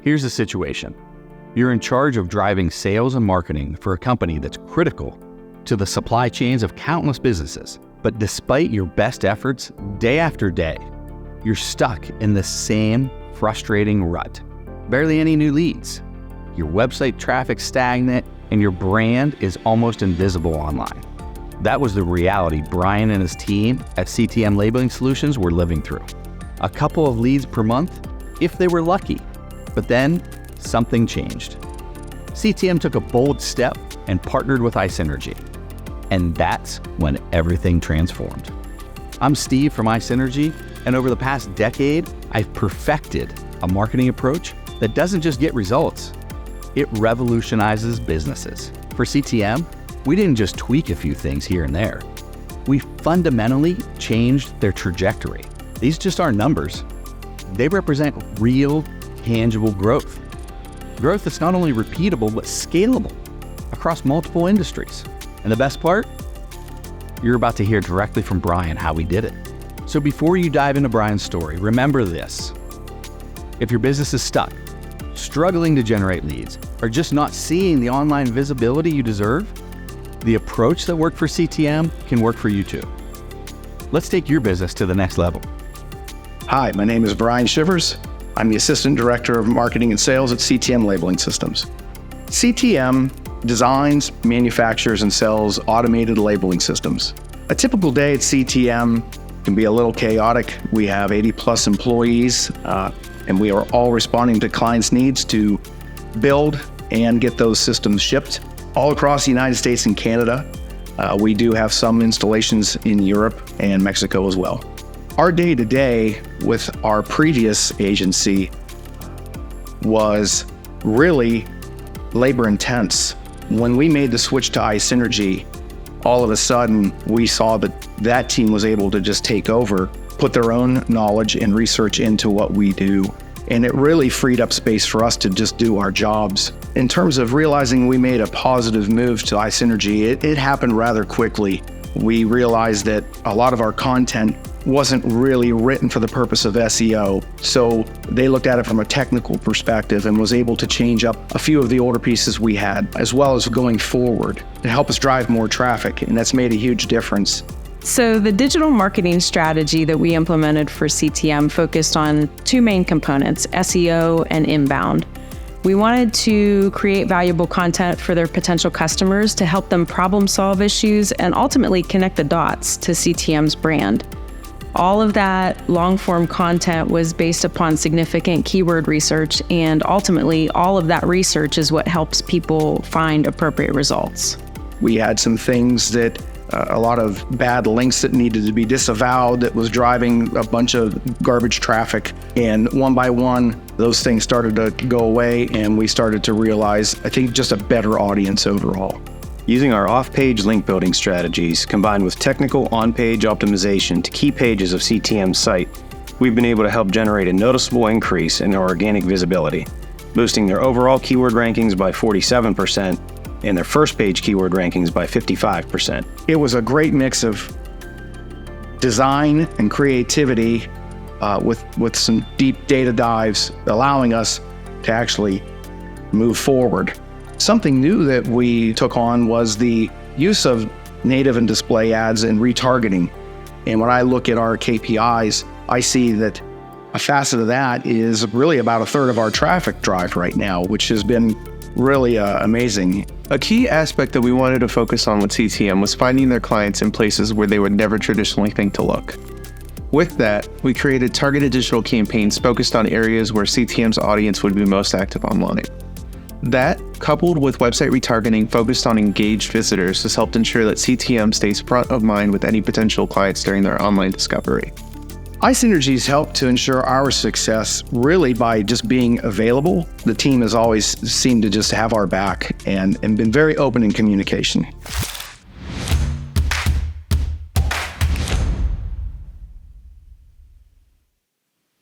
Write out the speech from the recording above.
Here's the situation. You're in charge of driving sales and marketing for a company that's critical to the supply chains of countless businesses. But despite your best efforts, day after day, you're stuck in the same frustrating rut. Barely any new leads. Your website traffic's stagnant, and your brand is almost invisible online. That was the reality Brian and his team at CTM Labeling Solutions were living through. A couple of leads per month, if they were lucky. But then, something changed. CTM took a bold step and partnered with iSynergy. And that's when everything transformed. I'm Steve from iSynergy, and over the past decade, I've perfected a marketing approach that doesn't just get results, it revolutionizes businesses. For CTM, we didn't just tweak a few things here and there. We fundamentally changed their trajectory. These just aren't numbers. They represent real, tangible growth. Growth that's not only repeatable, but scalable across multiple industries. And the best part? You're about to hear directly from Brian how we did it. So before you dive into Brian's story, remember this. If your business is stuck, struggling to generate leads, or just not seeing the online visibility you deserve, the approach that worked for CTM can work for you too. Let's take your business to the next level. Hi, my name is Brian Chivers. I'm the Assistant Director of Marketing and Sales at CTM Labeling Systems. CTM designs, manufactures, and sells automated labeling systems. A typical day at CTM can be a little chaotic. We have 80 plus employees, and we are all responding to clients' needs to build and get those systems shipped all across the United States and Canada. We do have some installations in Europe and Mexico as well. Our day-to-day with our previous agency was really labor intense. When we made the switch to iSynergy, all of a sudden we saw that team was able to just take over, put their own knowledge and research into what we do. And it really freed up space for us to just do our jobs. In terms of realizing we made a positive move to iSynergy, it happened rather quickly. We realized that a lot of our content wasn't really written for the purpose of SEO. So they looked at it from a technical perspective and was able to change up a few of the older pieces we had, as well as going forward to help us drive more traffic. And that's made a huge difference. So the digital marketing strategy that we implemented for CTM focused on two main components, SEO and inbound. We wanted to create valuable content for their potential customers to help them problem solve issues and ultimately connect the dots to CTM's brand. All of that long-form content was based upon significant keyword research, and ultimately all of that research is what helps people find appropriate results. We had some things that a lot of bad links that needed to be disavowed that was driving a bunch of garbage traffic. And one by one, those things started to go away, and we started to realize, I think, just a better audience overall. Using our off-page link building strategies combined with technical on-page optimization to key pages of CTM's site, we've been able to help generate a noticeable increase in their organic visibility, boosting their overall keyword rankings by 47% and their first page keyword rankings by 55%. It was a great mix of design and creativity with some deep data dives, allowing us to actually move forward. Something new that we took on was the use of native and display ads and retargeting. And when I look at our KPIs, I see that a facet of that is really about a third of our traffic drive right now, which has been really amazing. A key aspect that we wanted to focus on with CTM was finding their clients in places where they would never traditionally think to look. With that, we created targeted digital campaigns focused on areas where CTM's audience would be most active online. That, coupled with website retargeting focused on engaged visitors, has helped ensure that CTM stays front of mind with any potential clients during their online discovery. iSynergy's helped to ensure our success really by just being available. The team has always seemed to just have our back and been very open in communication.